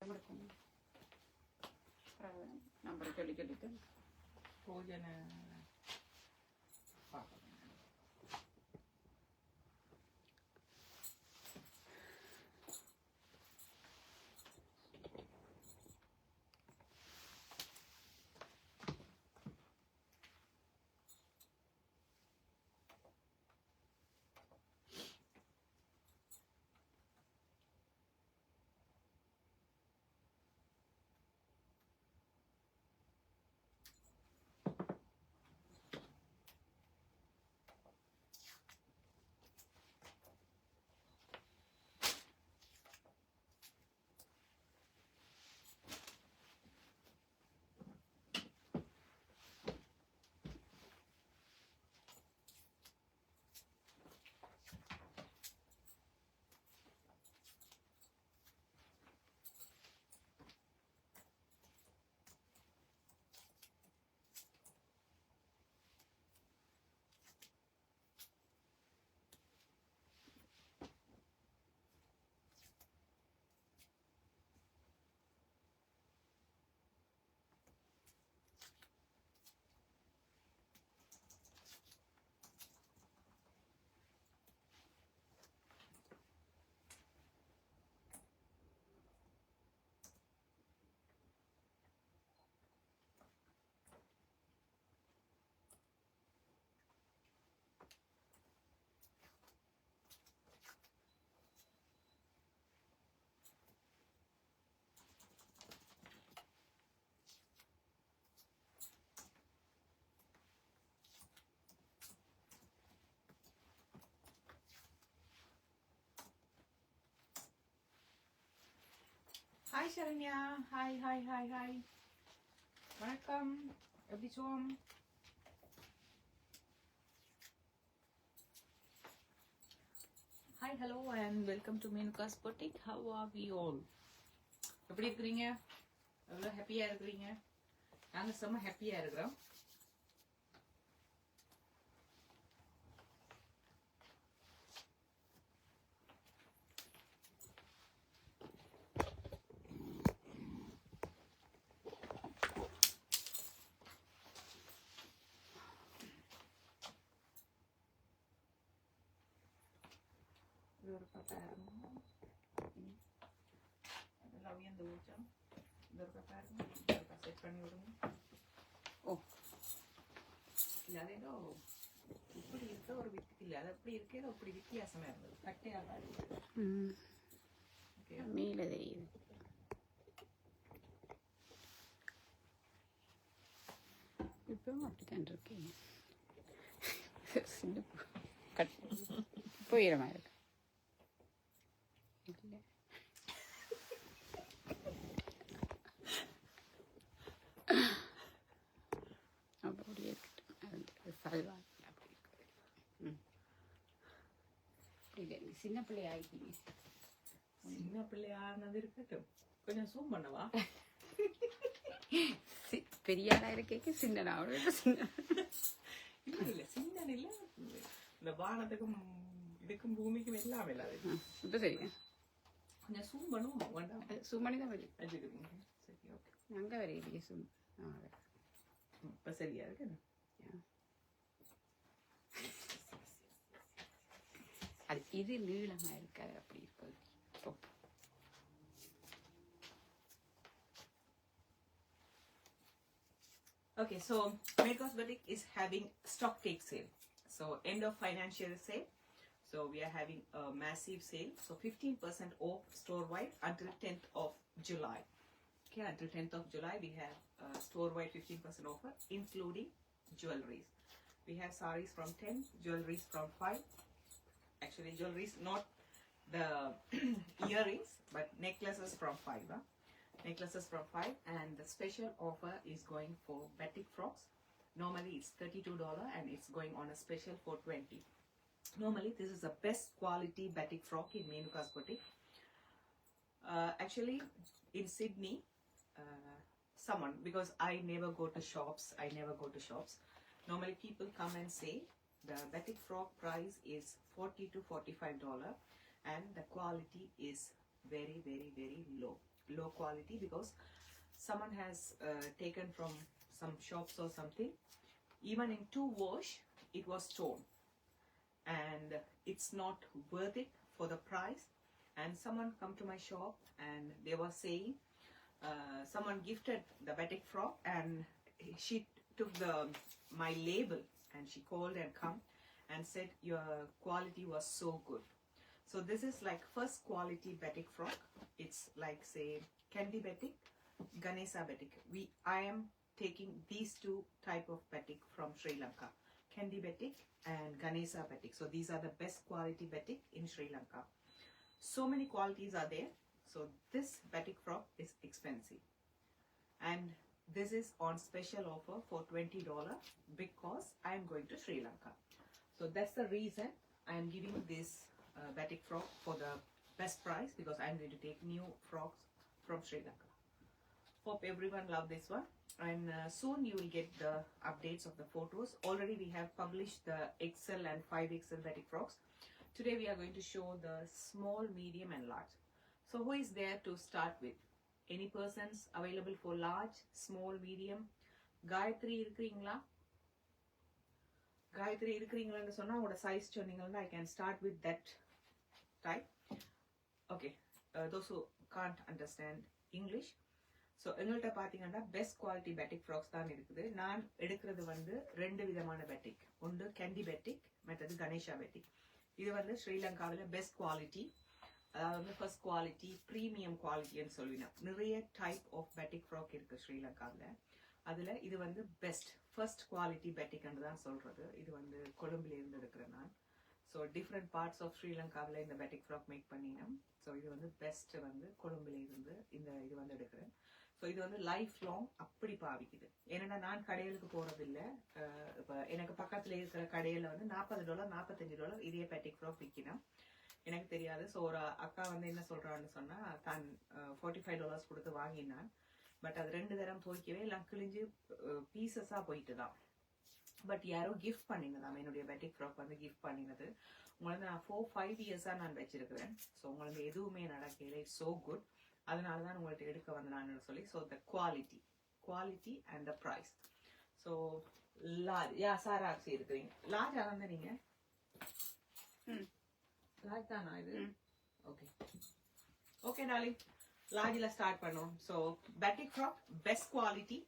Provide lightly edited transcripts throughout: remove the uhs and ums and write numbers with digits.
நம்பரை சொல்லிட்டு போஜன hi Saranya, hi hi hi hi, வணக்கம். எப்படி சோம்? Hi, hello and welcome to Menuka's boutique. How are we all? எப்படி இருக்கிறீங்க? எவ்வளோ ஹாப்பியாக இருக்கிறீங்க? நாங்கள் செம்ம ஹாப்பியாக இருக்கிறோம். ஒரு பாருங்க, அதெல்லாம் உயர்ந்து ஊச்சம். இந்த ஒரு பாருங்க, செட் பண்ணி விடுங்க. ஓ இல்லை, அது ஏதோ இப்படி இருக்க ஒரு வித்து இல்லை, அது அப்படி இருக்க ஏதோ அப்படி வித்தியாசமாக இருந்தது. கட்டையாக மேலே தெரியுது. இப்பவும் அப்படித்தான் இருக்கீங்க. சின்ன போயிடமா இருக்கு. இல்லை அப்படியே இருக்கட்டும். சல்வா அப்படி இருக்கு. இல்லை, சின்ன பிள்ளை ஆகிட்டீங்க. சின்ன பிள்ளையானது இருக்கட்டும். கொஞ்சம் சூம் பண்ணவா? பெரியாரா இருக்கே சின்னனா சின்ன இல்ல சின்ன இல்ல, இந்த வானத்துக்கும் இதுக்கும் பூமிக்கும் எல்லாம் இல்லாது. இப்போ சரி, கொஞ்சம் சூம் பண்ணுவோம். வேண்டாம், சூம் பண்ணி தான் வரும். சரி, ஓகே. அங்கே வரையிலேயே சூம். இப்போ சரியா இருக்கு. அது இது நீளமா இருக்காது, அப்படி இருக்காது. Okay, so Manuka's Boutique is having stock take sale. So end of financial sale. So we are having a massive sale. So 15% off store wide until 10th of July. Okay, until 10th of July we have store wide 15% offer, including jewelries. We have saris from 10, jewelries from 5. Actually, jewelries not the earrings, but necklaces from 5. Huh? Necklaces from 5, and the special offer is going for batik frocks. Normally it's $32 and it's going on a special for $20. Normally this is the best quality batik frock in Manuka's Boutique. Actually in Sydney, someone, because I never go to shops, normally people come and say the batik frock price is $40 to $45 and the quality is very, very, very low. low quality because someone has taken from some shops or something. Even in 2 wash, it was torn, and it's not worth it for the price. And someone come to my shop and they were saying someone gifted the batik frock, and she took my label and she called and come and said your quality was so good. So this is like first quality batik frock. It's like say Candy batik, Ganesha batik. I am taking these 2 type of batik from Sri Lanka, Candy batik and Ganesha batik. So these are the best quality batik in Sri Lanka. So many qualities are there. So this batik frock is expensive, and this is on special offer for $20 because I am going to Sri Lanka. So that's the reason I am giving this batik frock for the best price, because I am going to take new frocks from Sri Lanka. Hope everyone love this one, and soon you will get the updates of the photos. Already we have published the XL and 5XL batik frocks. Today we are going to show the small, medium and large. So who is there to start with? Any persons available for large, small, medium? Gayatri irukringla? Gayatri irukringla sonna oda size chonningala I can start with that type. Okay, those who can't understand English. So எங்கள்கிட்ட பார்த்தீங்கன்னா best quality batik frocks தான் இருக்குது. நான் எடுக்கிறது வந்து 2 விதமான batik. ஒன்று candy batik, மற்றது கணேஷா பேட்டிக். இது வந்து ஸ்ரீலங்காவில் பெஸ்ட் குவாலிட்டி, அதாவது வந்து ஃபர்ஸ்ட் குவாலிட்டி, ப்ரீமியம் குவாலிட்டின்னு சொல்லுவேன். நிறைய டைப் ஆஃப் பேட்டிக் ஃப்ராக் இருக்குது ஸ்ரீலங்காவில். அதில் இது வந்து பெஸ்ட் ஃபர்ஸ்ட் குவாலிட்டி பேட்டிக்னு தான் சொல்கிறது. இது வந்து கொழும்புலேருந்து எடுக்கிறேன் நான். ஸோ டிஃப்ரெண்ட் பார்ட்ஸ் ஆஃப் ஸ்ரீலங்காவில் இந்த பேட்டிக் ஃப்ராக் மேக் பண்ணினேன். ஸோ இது வந்து பெஸ்ட் வந்து கொழும்புலேருந்து இந்த இது வந்து எடுக்கிறேன். ஸோ இது வந்து லைஃப் லாங் அப்படி பாவிக்குது. ஏன்னா நான் கடைகளுக்கு போகிறதில்லை. இப்போ எனக்கு பக்கத்தில் இருக்கிற கடையில் வந்து $40 $45 இதே பேட்டிக் ஃப்ராக் விற்கணும். எனக்கு தெரியாது. ஸோ ஒரு அக்கா வந்து என்ன சொல்கிறான்னு சொன்னால் தான் $45 கொடுத்து வாங்கினான். பட் அது 2 தரம் துவைக்கவே எல்லாம் கிழிஞ்சு பீசஸாக போயிட்டு தான். பட் யாரோ கிஃப்ட் பண்ணினதாம், என்னுடைய பேட்டிக் ஃப்ராக் வந்து கிஃப்ட் பண்ணினது. உங்களுக்கு நான் 4-5 இயர்ஸாக நான் வச்சிருக்கிறேன். ஸோ உங்களுக்கு எதுவுமே நடக்கல, இட்ஸ் ஸோ குட். அதனால தான் உங்கள்கிட்ட எடுக்க வந்து நான் சொல்லி. So the quality and the price. So large சாராக்சி இருக்கிறீங்க. லார்ஜ் வந்து நீங்க லார்ஜ் தானா இது? ஓகே டார்லிங், லார்ஜில் ஸ்டார்ட் பண்ணுவோம். So batik frock best quality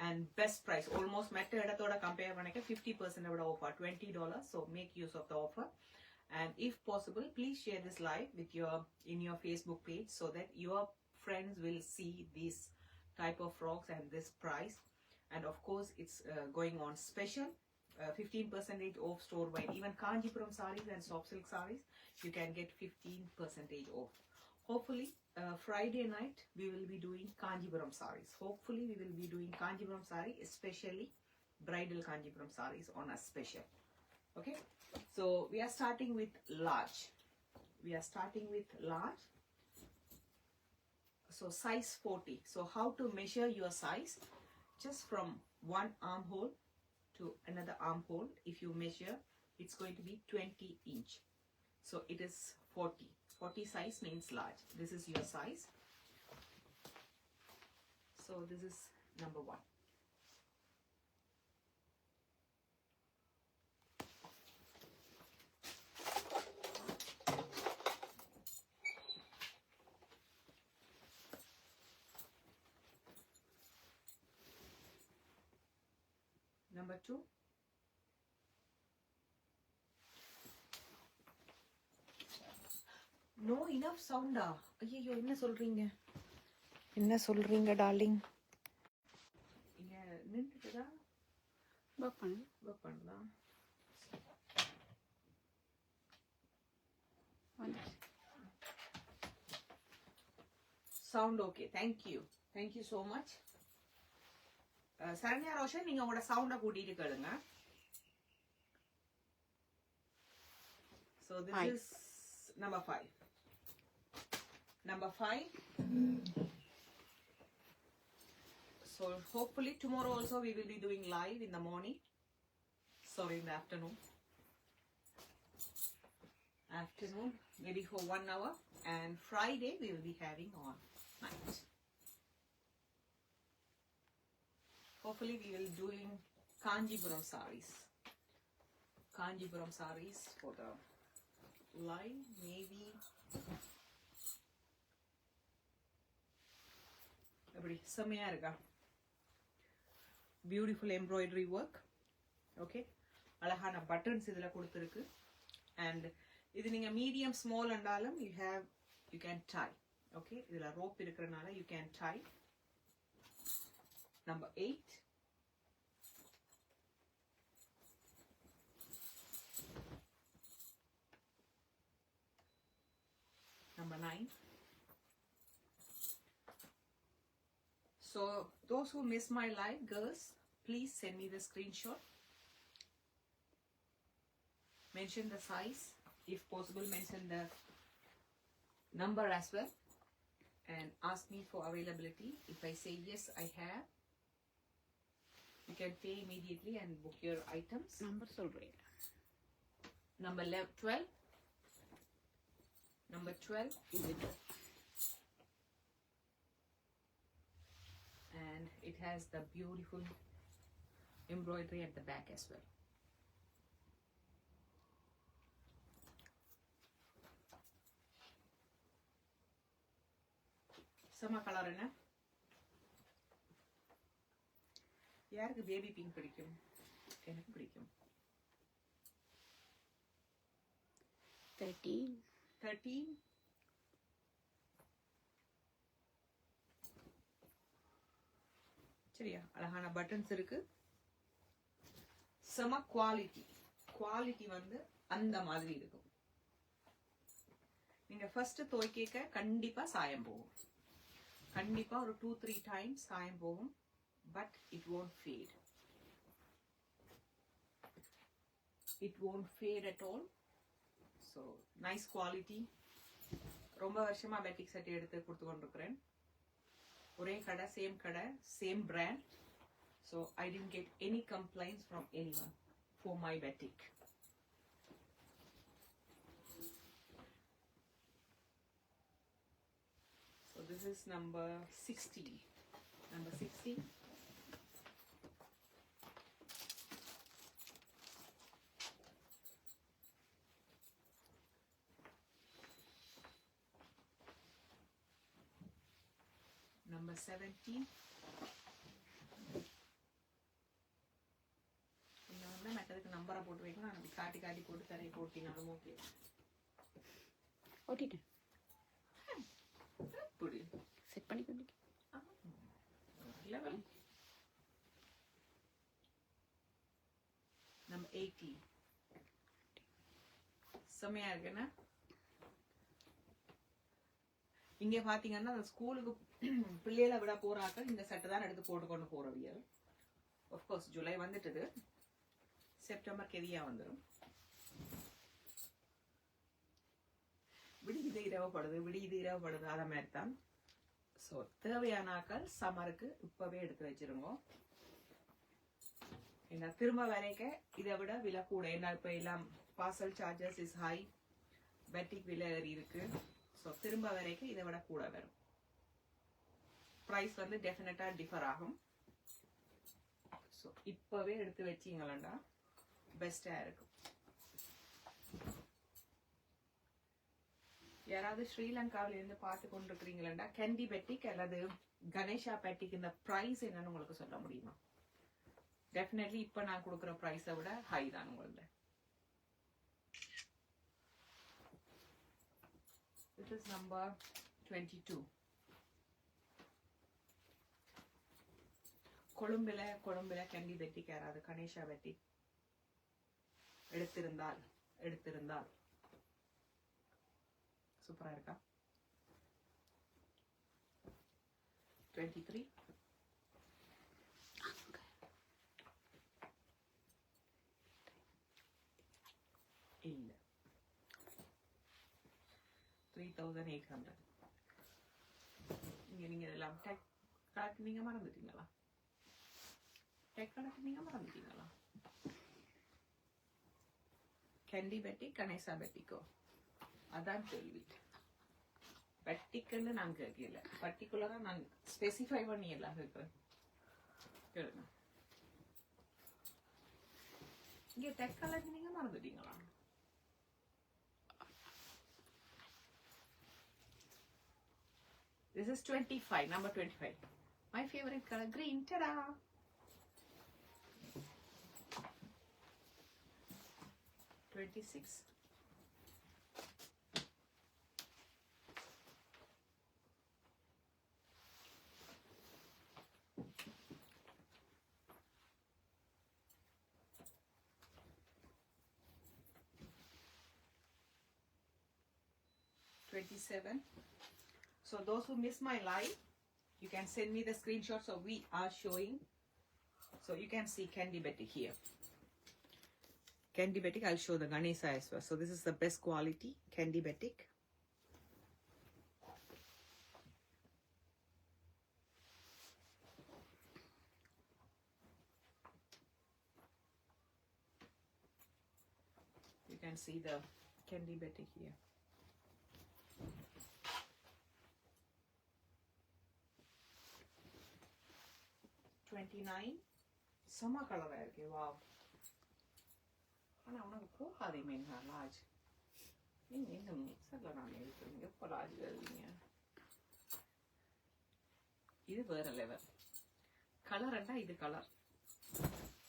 and best price. Almost metta edathoda compare panekka 50% oda offer, $20. So make use of the offer, and if possible please share this live with in your Facebook page so that your friends will see this type of frocks and this price. And of course it's going on special, 15% off store wide. Even Kanjipuram sarees and soft silk sarees you can get 15% off. Hopefully Friday night we will be doing Kanjipuram sarees. Hopefully we will be doing Kanjipuram saree, especially bridal Kanjipuram sarees on a special. Okay, so we are starting with large. So size 40. So how to measure your size? Just from one armhole to another armhole, if you measure, it's going to be 20 inch. So it is 40 size means large. This is your size. So this is number 1. Number 2. No enough sound. ஐயோ என்ன சொல்றீங்க darling? இங்க நின்னுட்டுதா work பண்ணலாம். Sound okay. Thank you so much. Saranya Roshan, நீங்க உங்களோட சவுண்ட கூட்டிட்டு கேளுங்க. So this is number 5. So hopefully tomorrow also we will be doing live in the morning. Sorry, in the afternoon, maybe for 1 hour. And Friday we will be having on night. Hopefully we will doing Kanjipuram sarees. Kanjipuram sarees for the live, maybe. எப்படி செம்மையா இருக்கா? Beautiful embroidery work. Okay, அழகான buttons இதுல கொடுத்திருக்கு. And இது நீங்க medium small அண்டாலும் you can tie. Okay, இதுல rope இருக்கறனால you can tie. Number 8. Number 9. So those who miss my live, girls, please send me the screenshot. Mention the size, if possible mention the number as well, and ask me for availability. If I say yes, I have, you can pay immediately and book your items. Number சொல்றேன். Number 12. Number 12. And it has the beautiful embroidery at the back as well. Sama color என்ன? யாருக்கு baby pink பிடிக்கும்? எனக்கு பிடிக்கும். 13. 13. சரியா? அழகான buttons இருக்கு. சம குவாலிட்டி வந்து அந்த மாதிரி இருக்கும். நீங்க ஃபர்ஸ்ட் துவைக்க கண்டிப்பா சாயம் போகும். கண்டிப்பா ஒரு 2-3 டைம்ஸ் சாயம் போகும். But it won't fade. It won't fade at all. So nice quality. ரொம்ப வருஷமா பேட்டிக் செட் எடுத்து கொடுத்து கொண்டிருக்கிறேன். ஒரே கடை, same brand. So I didn't get any complaints from anyone for my batik. So this is number 60. Number 60. Number 17. இங்க வந்து மற்றதுக்கு நம்பரை போட்டு வைக்கலாம். அப்படி காட்டி போட்டு தரையை போட்டினாலும் ஓகே. ஓட்டிட்டேன். புடி செட் பண்ணி கொண்டு லெவல். Number 80. செம்மையா இருக்குன்னா இங்க பாத்தீங்கன்னா அந்த ஸ்கூலுக்கு பிள்ளைகளை விட போறாக்கள் இந்த சட்டை தான் எடுத்து போட்டுக்கொண்டு போறவியல். ஆஃப்கோர்ஸ் ஜூலை வந்துட்டுது, செப்டம்பர் கெதியா வந்துடும். விடியுது இரவுப்படுது அத மாதிரி தான். ஸோ தேவையானாக்கள் சம்மருக்கு இப்பவே எடுத்து வச்சிருங்க. ஏன்னா திரும்ப வரைக்க இதை விட விலை கூட. ஏன்னா இப்ப எல்லாம் parcel charges is high, batik விலை ஏறி இருக்கு. ஸோ திரும்ப வரைக்கும் இதை விட கூட வரும். ப்ரைஸ் வந்து டெஃபினட்டா டிஃபர் ஆகும். ஸோ இப்பவே எடுத்து வச்சீங்களா பெஸ்டா இருக்கும். யாராவது ஸ்ரீலங்காவில இருந்து பார்த்து கொண்டிருக்கிறீங்களா, கேண்டி பேட்டிக் அல்லது கணேஷா பேட்டிக் இந்த ப்ரைஸ் என்னன்னு உங்களுக்கு சொல்ல முடியுமா? டெஃபினெட்லி இப்ப நான் கொடுக்குற ப்ரைஸை விட ஹை தான் உங்களோட. This is number 22. கொழும்புல கேண்டி பேட்டிக் யாராவது கணேஷா பேட்டிக் எடுத்திருந்தால் சூப்பரா இருக்கா? 23. இல்ல 3800. நீங்க எல்லாம் டெக் கணக்கு நீங்க மறந்துட்டீங்களா? கேண்டி பேட்டிக் கணேசா பேட்டிக்கோ அதான் கேள்வி. பட்டிக்குன்னு நான் கேட்கல, பர்டிகுலரா நான் ஸ்பெசிஃபை பண்ணி எல்லாம் கேட்கிறேன். கேளுங்க. இங்க தெக்கலக்கு நீங்க மறந்துட்டீங்களா? This is 25, number 25. My favorite color, green. Ta-da! $26. $27. So those who miss my live, you can send me the screenshot. So we are showing. So you can see Candy Betty here. Candy Batik, I'll show the Ganesha as well. So this is the best quality Candy Batik. You can see the Candy Batik here. $29. Summer color. Wow. ஆனா உனக்கு போகாதே மேன்ஹா large. நீங்க இந்த மிக்சர்ல நான் எடுக்கிறீங்க எப்போ large எழுதுங்க. இது வேற லெவல் கலர்ண்டா, இது கலர்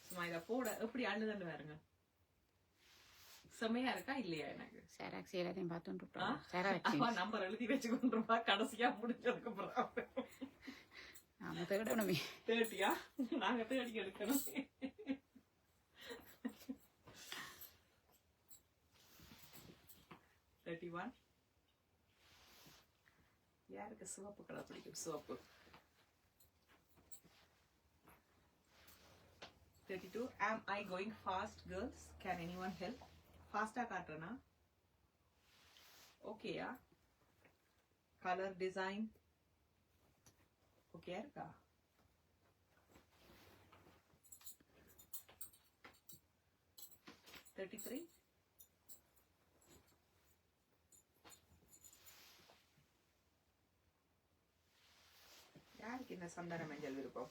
சும்மா இதை போட எப்படி அழுதுன்னு பாருங்க. செமையா இருக்கா இல்லையா? எனக்கு செராக்ஸ் எல்லாத்தையும் பார்த்துட்டு நம்பர் எழுதி வச்சுக்கொண்டிருப்பா. கடைசியா முடிஞ்சதுக்கு அப்புறம் நாம தேடணுமே. 30யா? நாங்க தேடி எடுக்கணும். யாருக்கு சிவப்பு கலர் பிடிக்கும்? சிவப்பு. 32. Am I going fast, girls? Can anyone help? Faster காட்டுறனா? ஓகேயா? கலர் டிசைன் ஓகே இருக்கா? $33. யாருக்கு இந்த சந்தன மஞ்சள் விருப்பம்?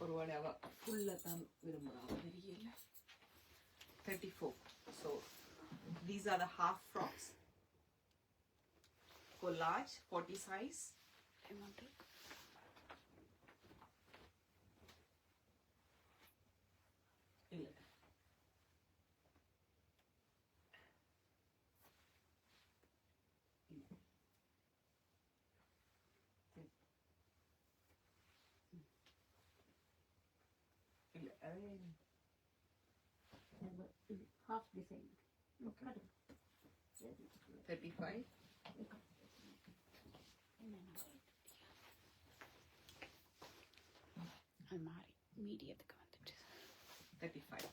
ஒருவேளை அவ ஃபுல்ல தான் விரும்புறாங்க தெரியல. 34. So these are the half frocks for large 40 size. இல்ல half design. 35. அது மாறி மீடியத்துக்கு வந்துட்டு 35.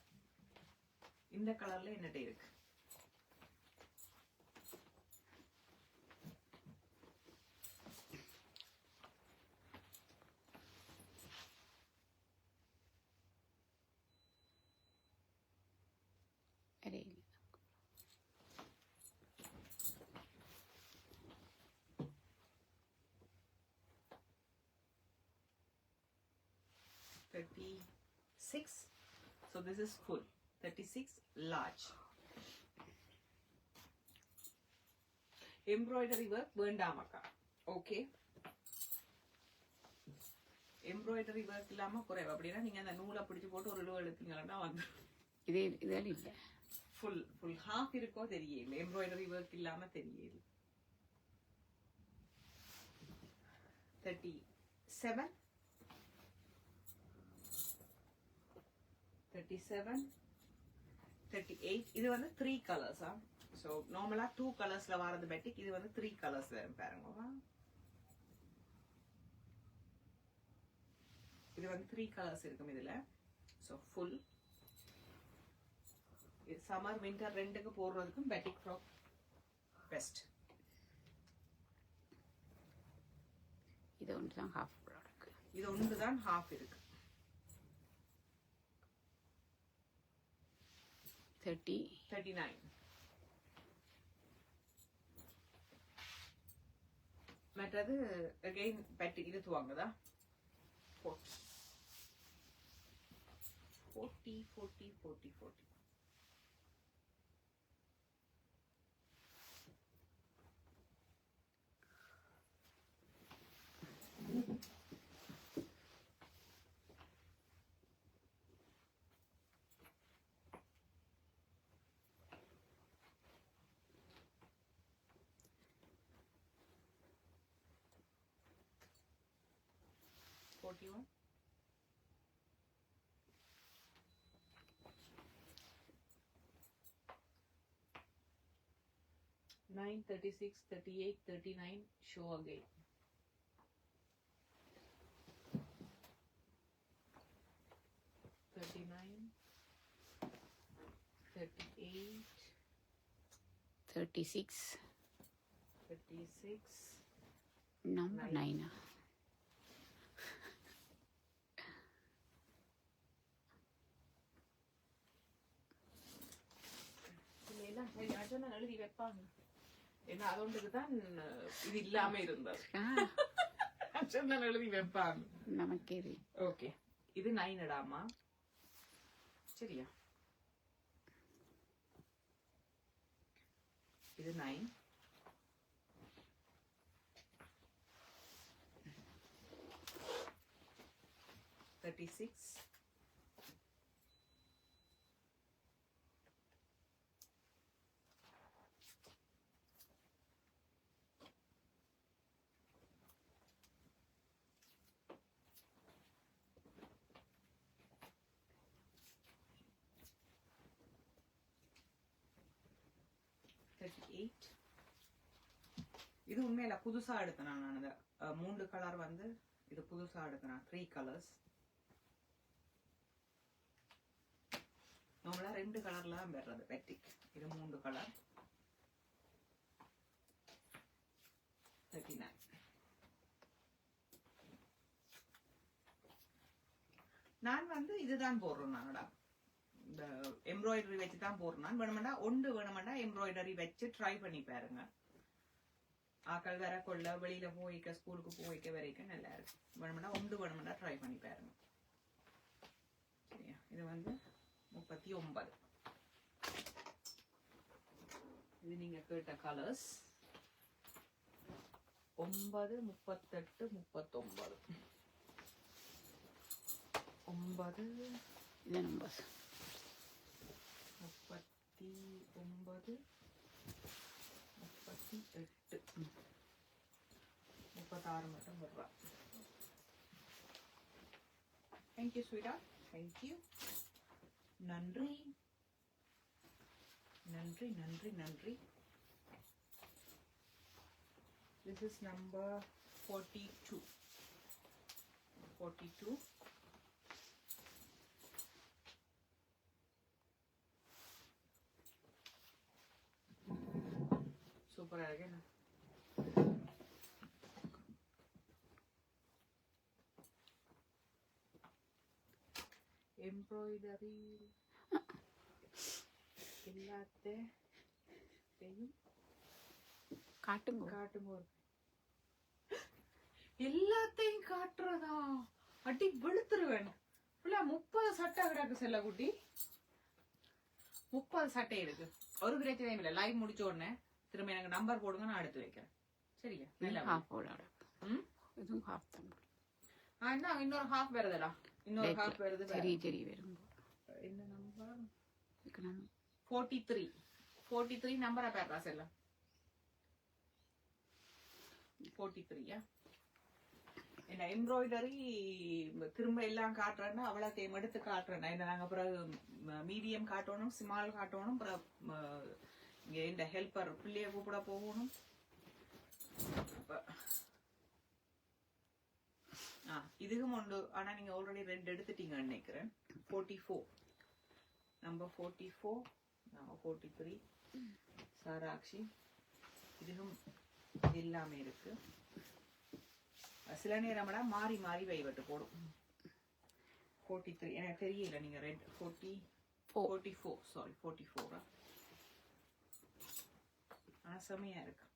இந்த கலர்ல என்னட்ட இருக்கு? Array 36. So this is full. 36 large. Embroidery work வேண்டாமக்கா. Okay. Embroidery work இல்லாம குறைவு. அப்படின்னா நீங்க அந்த நூலை பிடிச்சு போட்டு ஒரு இழுவை எடுத்தீங்கன்னா வந்து இதெல்லாம் இல்லை. full half இருக்கோ தெரியல. Embroidery work இல்லாம தெரியல. 37. 37, 38. இது வந்து 3 colors. So normally 2 colors-ல வரது batik. இது வந்து 3 colors வரும் பாருங்க. இது வந்து 3 colors இருக்கும் இதுல. So full. இது summer winter ரெண்டுக்கு போடுறதுக்கும் batik frock best. இது ஒன்று தான் half இருக்கு. இது ஒன்று தான் half இருக்கு. 30. 39. மற்றது again பட்டி இது துவாங்கதா 40 40 40 40 40. $41. 9, 36, 38, 39. Show again. 39, 38, 36. 36. Number 9. எழுதி வைப்பாங்க ஏன்னா அதோண்டுக்கு தான் இது இல்லாம இருந்தது எழுதி வைப்பாங்க நமக்கே ஓகே இது 9 இடாமா சரியா இது 9 36 38. இது உண்மையில புதுசா எடுத்தேன் நான் அந்த 3 கலர் வந்து இது புதுசா எடுத்தேன் 3 கலர்ஸ் நம்மளா 2 கலர்ல தான் பெறது பெட்டிக் இது 3 கலர் 39 நான் வந்து இதுதான் போடுறேன் நானடா இந்த எம்ப்ராய்டரி வச்சு தான் போடுறேன் வேணுமெண்டா வேணுமெண்டா எம்ப்ராய்டரி வச்சு ட்ரை பண்ணி பாருங்க ஆக்கள் வர கொள்ள வெளியில போய்க்க ஸ்கூலுக்கு போய்க்க வரைக்கும் நல்லா இருக்கு வேணுமெண்டா ட்ரை பண்ணி பாருங்க சரியா இது வந்து 39 இது நீங்க கேட்ட கலர்ஸ் 9 38 39 9 இது நம்பர் 39 38 36 மட்டும் வருவா தேங்க்யூ ஸ்வீட்டா தேங்க்யூ நன்றி நன்றி நன்றி நன்றி திஸ் இஸ் நம்பர் 42 சூப்பரா இருக்கு எம்ப்ராய்டரி எல்லாத்தையும் காட்டுங்க எல்லாத்தையும் காட்டுறதா அடி வெளுத்துருவேன் 30 சட்டை கிடக்கு செல்ல குட்டி 30 சட்டை இருக்கு ஒரு பிரச்சனையும் இல்லை லைவ் முடிச்ச உடனே திரும்ப எனக்கு நம்பர் போடுங்க நான் எடுத்து வைக்கிறேன் சரியா இன்னொரு ஹாஃப் வருதுடா இன்னொரு ஹாஃப் வருது என்ன நம்பர் 43 நம்பரா பேர்றா செல்ல 43 என்ன எம்ப்ராய்டரி திரும்ப எல்லாம் காட்டுறேன்னா அவ்வளோத்தையும் எடுத்து காட்டுறேன் என்ன நாங்கள் அப்புறம் மீடியம் காட்டணும் ஸ்மால் காட்டணும் அப்புறம் இங்கே இந்த ஹெல்ப்பர் பிள்ளைய கூப்பிட போகணும் இதுவும் உண்டு ஆனா நீங்க ஆல்ரெடி 2 எடுத்துட்டீங்கன்னு நினைக்கிறேன் 44 நம்பர் 44 43 சாராட்சி இதுவும் எல்லாமே இருக்கு சில நேரம்டா மாறி வைவட்டு போடும் 43 எனக்கு தெரியல நீங்க ரெட் 40 44 sorry 44 செமையா இருக்கு.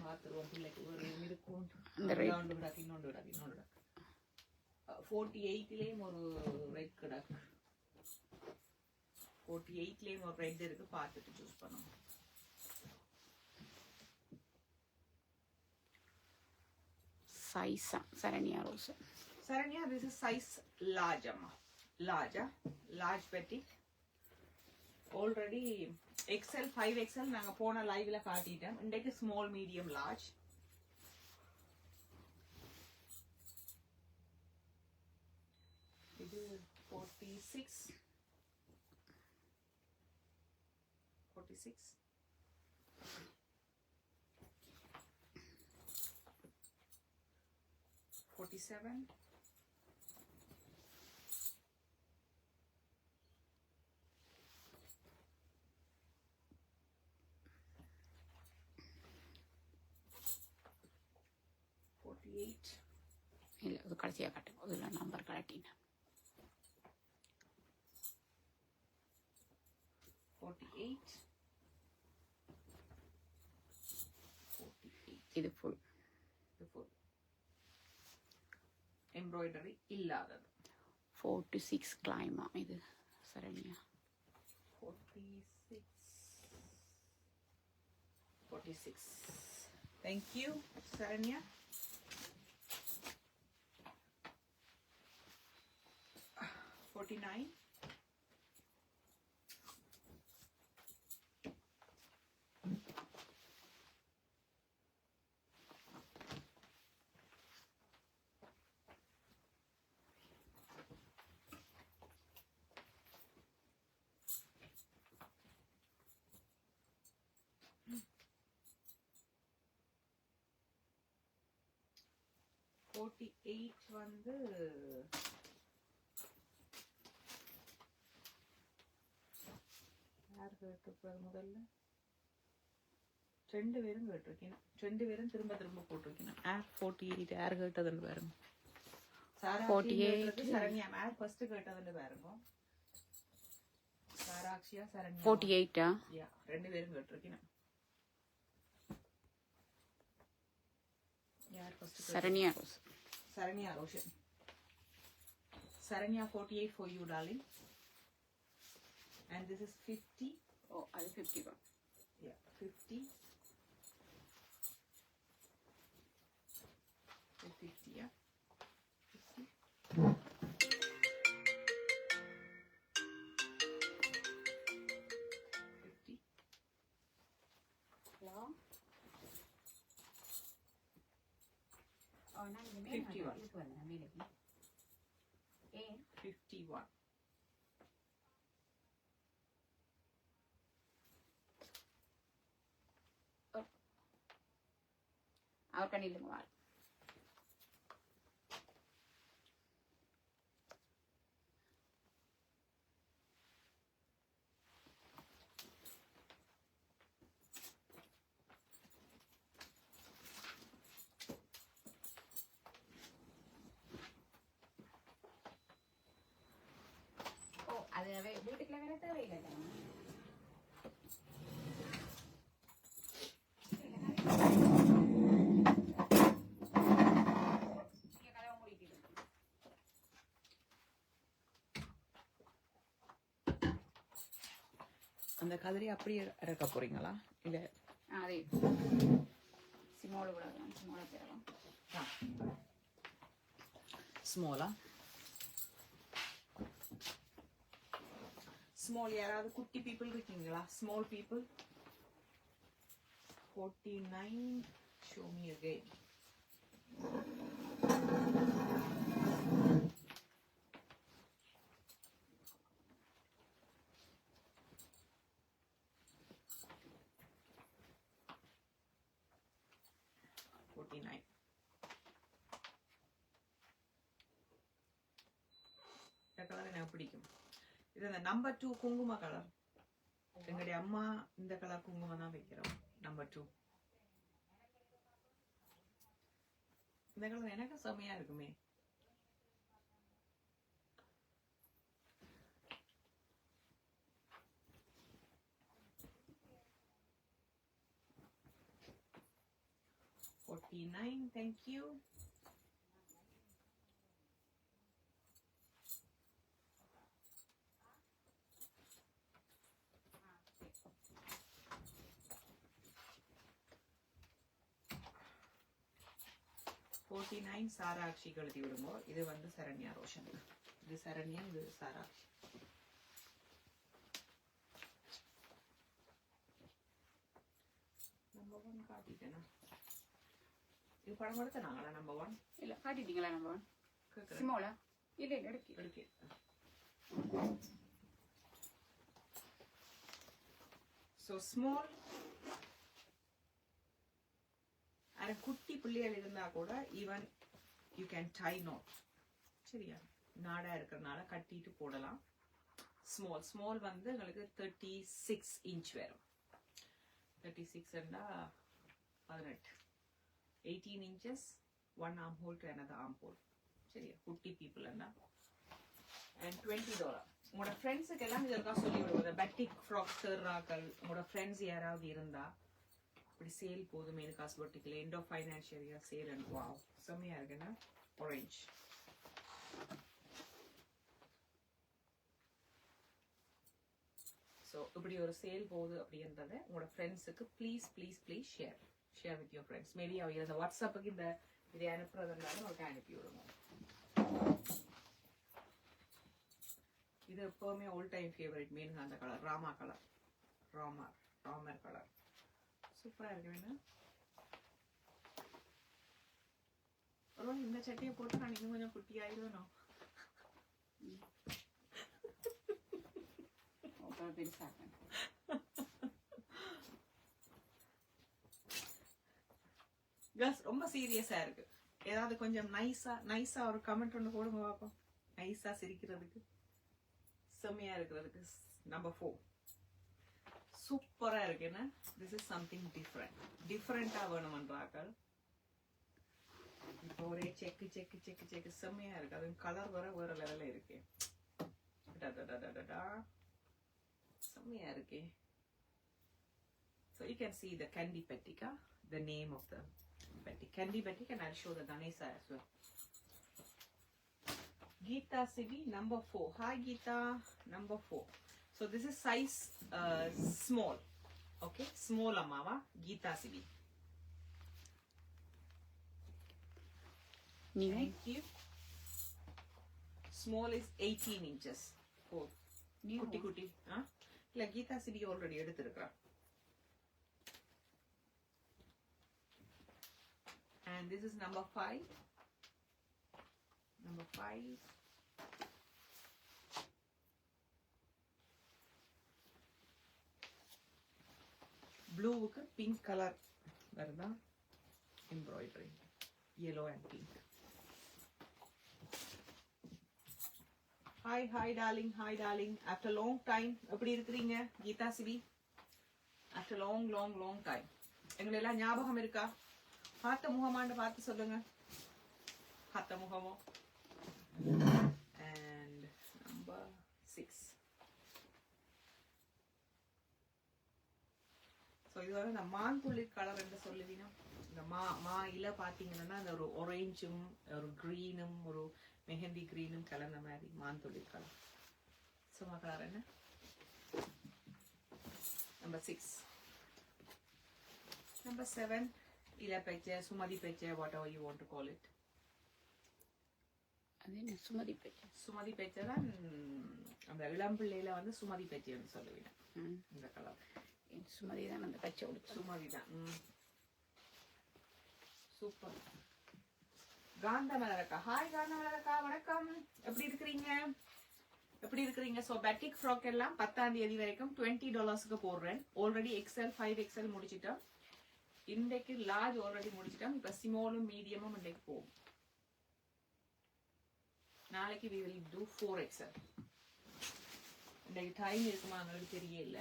பார்த்துருவோம் பிள்ளைக்கு ஒரு இருக்கும். இன்னொன்று கிடக்கு 48லேயும் ஒரு ரெட் கிடக்கு. 48லேயும் ஒரு ரெட் இருக்கு, பார்த்துட்டு சூஸ் பண்ணணும். Size Saranya rose. Saranya, this is size large அம்மா. large petite. Already XL 5XL நாங்க போன லைவ்ல காட்டிட்டோம். இன்றைக்கு ஸ்மால் மீடியம் லார்ஜ். இது 46 47 48 இல்லை அது கடைசியாக காட்டுங்க, அதில் நம்பர் காட்டினேன். 48 இது ஃபுல். எம்ப்ராய்டரி இல்லாதது. 46 கிளைமா இது சரண்யா. 46. Thank you, Saranya. $49. $48 வந்து யார் கேட்டிருப்பாரு முதல்ல? 2 பேரும் கேட்டிருக்கேன். 2 பேரும் திரும்ப போட்டிருக்கேன். 48 யார் கேட்டதுன்னு பாருங்க. 48 சரண்யா யார் ஃபர்ஸ்ட் கேட்டதுன்னு பாருங்க. சாராக்ஷியா சரண்யா 48 யா 2 பேரும் கேட்டிருக்கேன். யார் first? Saranya rose. Saranya Roshan. Saranya 48 for you, darling. And this is 50. Oh, அது 51. Yeah, 50. 50, yeah. 50. Hello? Oh, 51. 51. அவர் கண்ணிலுங்க வாழ். அது வீட்டுக்குள்ள வேற தேவையில்லை. அந்த கதிரை அப்படியே இறக்க போறீங்களா? இல்ல அதே ஸ்மால் கூட ஸ்மாலா தேரலாம். ஸ்மாலா ஸ்மால் யாராவது குட்டி பீப்புள் இருக்கீங்களா? Small people 49 show me again. Colour எனக்கு பிடிக்கும். இது அந்த நம்பர் 2 குங்கும கலர். எங்களுடைய அம்மா இந்த கலர் குங்குமம் தான் வைக்கிறோம். நம்பர் 2 இந்த கலர் எனக்கு செமையா இருக்குமே. 49. Thank you. $49 சாராட்சி எழுதி விடுங்க. இது வந்து சரண்யா ரோஷன். இது சரண்யா, இது சாராட்சி. நம்பர் 1 காட்டிட்டேனா? இது படம் எடுத்த நாங்களா நம்பர் 1? இல்ல காட்டிட்டீங்களா நம்பர் 1? ஸ்மாலா? இல்ல இல்ல எடுக்கு. So small. அரை குட்டி பிள்ளைகள் இருந்தா கூட even you can tie knot. சரியா? நாடா இருக்கிறனால கட்டிட்டு போடலாம். ஸ்மால் வந்து உங்களுக்கு 36 இன்ச் வரும். 36 என்றா 18. 18 inches, one armhole to another armhole. சரியா? குட்டி பீப்புள் என்ன. And $20. உங்களோட ஃப்ரெண்ட்ஸுக்கு எல்லாம் இதற்காக சொல்லி விடுவது. பட்டிக் ஃப்ராக் தேர்றாக்கள் உங்களோட ஃப்ரெண்ட்ஸ் யாராவது இருந்தா இப்படி சேல் போதும் மேனு காஸ்மெட்டிக்ல end of financial year sale and wow செம்மையா இருக்குன்னா ஆரஞ்சு. ஸோ இப்படி ஒரு சேல் போகுது அப்படின்றத உங்களோட ஃப்ரெண்ட்ஸுக்கு please share with your friends. Maybe அவங்க இந்த வாட்ஸ்அப்புக்கு இந்த இதை அனுப்புறதுனால உங்களுக்கு அனுப்பி விடுங்க. இது எப்பவுமே ஆல் டைம் ஃபேவரட் மீன் அந்த colour Rama colour. Ramar colour சூப்பரா இருக்கு வேணும். ஒரு இந்த சட்டையை போட்டு நான் இன்னும் கொஞ்சம் குட்டி ஆயிடுவேணும். கேர்ள்ஸ் ரொம்ப சீரியஸா இருக்கு. ஏதாவது கொஞ்சம் நைஸா ஒரு கமெண்ட் ஒன்று போடுங்க பார்ப்போம். நைஸா சிரிக்கிறதுக்கு செம்மையா இருக்கிறதுக்கு. நம்பர் 4 சூப்பரா இருக்கு. என்ன திஸ் இஸ் சம்திங் டிஃப்ரெண்டா வேணும்ன்றாக்கள். இப்போ ஒரே செக்கு செம்மையா இருக்கு. அது கலர் வேற லெவல்ல இருக்கு. செம்மையா இருக்கு. So you can see the candy pettika, the name of the pettika, candy pettika, and I'll show the Ganesha as well. Geeta Sivi number 4. Hi Geeta, number 4. So this is size small. Okay, small amava Geeta Sivi. Thank you. Small is 18 inches. Oh, kutti. Huh? Illa Geeta Sivi already eduthirukra. And this is number 5. Number 5. ப்ளூவுக்கு pink colour வருதா embroidery. yellow and pink. Hi darling. After long time எப்படி இருக்கீங்க Geetha Sivi? After long time. எங்களை எல்லாம் ஞாபகம் இருக்கா? பார்த்த முகமாண்டு பார்த்து சொல்லுங்க. பார்த்த முகமோ. And number 6. ஸோ இது வந்து இந்த மான்துளிர் கலர் என்று சொல்லுவீங்கன்னா இந்த மா இல பார்த்தீங்கன்னா அந்த ஒரு ஒரேஞ்சும் ஒரு க்ரீனும் ஒரு மெஹந்தி க்ரீனும் கலந்த மாதிரி மான்துளிர் கலர். சும்மா கலர் என்ன? நம்பர் 6. நம்பர் 7 இல பச்சை, சுமதி பச்சை, what ever you want to call it. அது என்ன சுமதி பச்சை? சுமதி பச்சை தான் அந்த இளம்பிள்ளையில வந்து சுமதி பச்சைன்னு சொல்லுவீங்க. இந்த கலர் சுமதி தான் அந்த பச்சை உடுப்பு. சுமதி தான். சூப்பர். காந்தமலரக்கா, ஹாய் காந்தமலரக்கா, வணக்கம். எப்படி இருக்கிறீங்க? ஸோ பேட்டிக் ஃப்ராக் எல்லாம் 10ஆம் தேதி வரைக்கும் $20 போடுறேன். ஆல்ரெடி XL 5XL முடிச்சிட்டோம். இன்றைக்கு லார்ஜ் ஆல்ரெடி முடிச்சிட்டோம். இப்போ ஸ்மாலும் மீடியமும் இன்றைக்கு போகும். நாளைக்கு we will do 4XL. இன்றைக்கு டைம் இருக்குமா எங்களுக்கு தெரியல.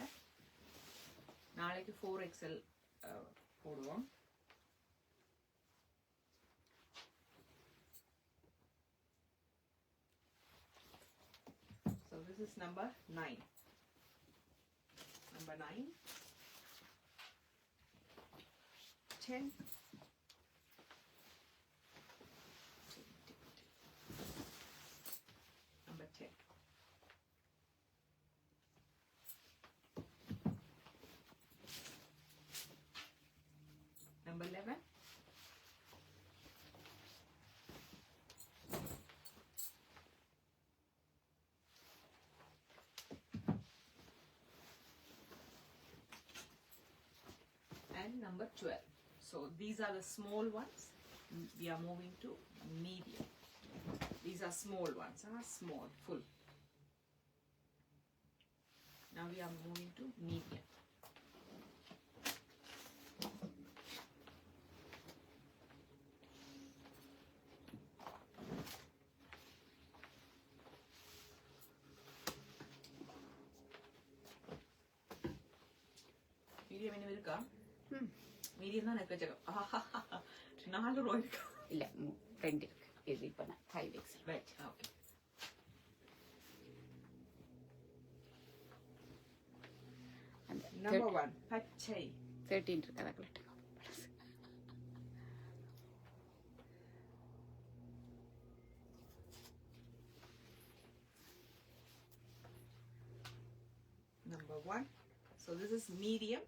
நாளைக்கு 4XL போடுவோம். So this is number 9. Number 9. 10. number 12. So these are the small ones. We are moving to medium. These are small ones, small, full. Now we are moving to medium. Medium என்ன இருக்கா? Medium தான் எனக்கு வச்சகம். 4 ரூபாய் இருக்கா? இல்ல 2 இருக்கு. இது இப்ப நான் 5x. Right, okay. அந்த நம்பர் 1 பச்சை 13 இருக்கு. அத கலட்டுங்க. Number 1. So this is medium.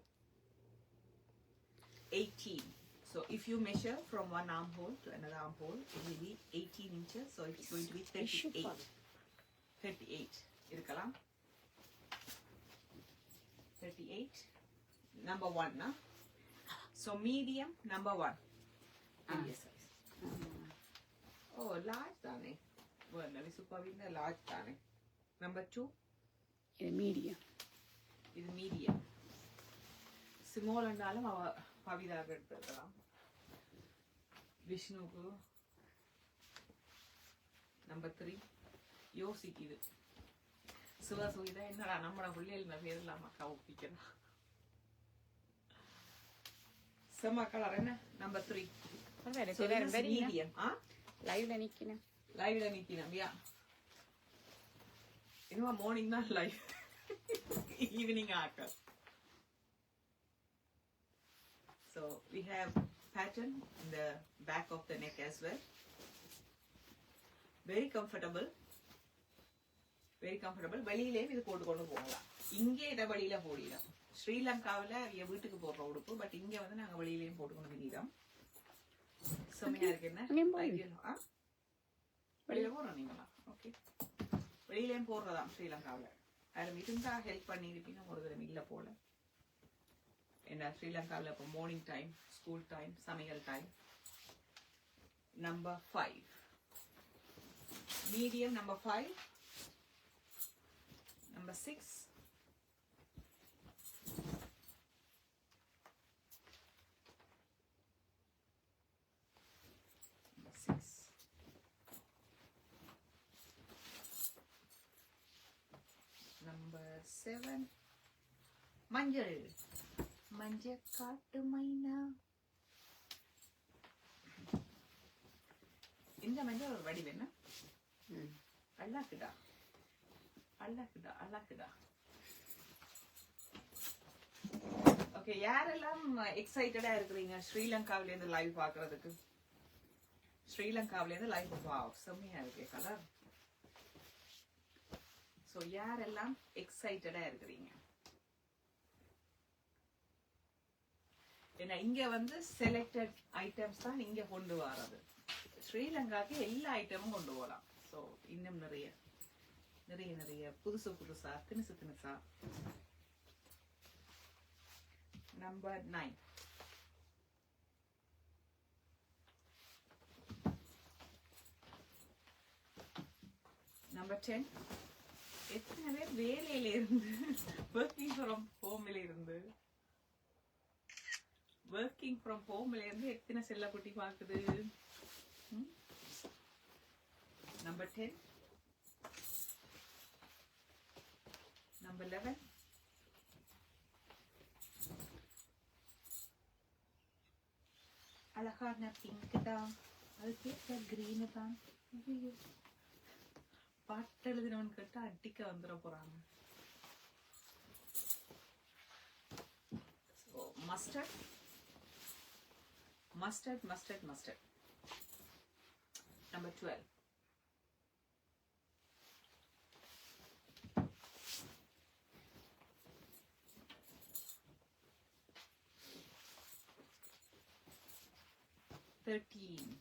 18. So if you measure from one armhole to another armhole, it will be 18 inches. So it's going to be 38. 38. Irkalam. 38. Number 1, na? So medium, number 1. Yes, size. Oh, large dane. Well, navi supavina large dane. Number 2. இது medium. இது medium. Small என்றாலும் அவ பவிதாக எடுத்துக்கலாம். விஷ்ணுக்கு number 3 யோசிக்குது. சிவசுகிதா என்னடா நம்மட பிள்ளைகள் பேர் இல்லாம கவுப்பிக்கிறா. செம்ம கலர் என்ன? நம்பர் 3. மீடியம். லைவ்ல நிக்கணும். லைவ்ல நிக்கணும். யா இன்னும் மார்னிங் தான் லைவ். ஈவினிங் ஆக்க. So we have pattern in the back of the neck as well. Very comfortable. Very comfortable. வெளியிலே இது போட்டு கொண்டு போகலாம். இங்கே இத வெளியில போடலாம். ஸ்ரீலங்காவுல வீட்டுக்கு போடுற உடுப்பு, பட் இங்க வந்து நாங்க வெளியிலேயும் போட்டு கொண்டு போகிறோம். செமையா இருக்கு என்ன? வெளியில போறோம் நீங்களா? ஓகே. வெளியிலேயும் போடுறதாம் ஸ்ரீலங்காவுல. யாரும் இருந்தா ஹெல்ப் பண்ணி இருப்பீங்க. ஒரு தடவை இல்ல போல. In Sri Lanka, for morning time, school time, summer time. Number 5. Medium, number 5. Number 6. Number 6. Number 7. Manjal. மஞ்ச காட்டு மைனா. இந்த மஞ்சள் ஒரு வடிவு என்ன? அல்லாக்குடா அல்லாக்குடா அல்லாக்குடா. ஓகே, யாரெல்லாம் எக்ஸைட்டடா இருக்கிறீங்க ஸ்ரீலங்காவில இருந்து லைவ் பாக்குறதுக்கு? ஸ்ரீலங்காவில இருந்து லைவ். வாவ், செம்மையா இருக்கு கலர். சோ யாரெல்லாம் எக்ஸைட்டடா இருக்கிறீங்க? ஏன்னா இங்க வந்து செலக்டட் ஐட்டம்ஸ் தான் இங்க கொண்டு வர்றது. ஸ்ரீலங்காக்கு எல்லா ஐட்டமும் கொண்டு போகலாம். ஸோ இன்னும் நிறைய நிறைய நிறைய புதுசு புதுசா திணுசு திணுசா. நம்பர் 9. நம்பர் 10. எத்தனை பேர் வேலையில இருந்து ஒர்க்கிங் ஃப்ரம் ஹோம்ல இருந்து working from home ல இருந்து எத்தனை செல்ல குட்டி பாக்குது? நம்பர் 10. நம்பர் 11. அழகான பிங்க் தான். அது கேட்ட கிரீன் தான். பாட்டு எழுதினவன் கேட்டா அடிக்க வந்துட போறாங்க. Mustard mustard, mustard, mustard. Number 12. $13.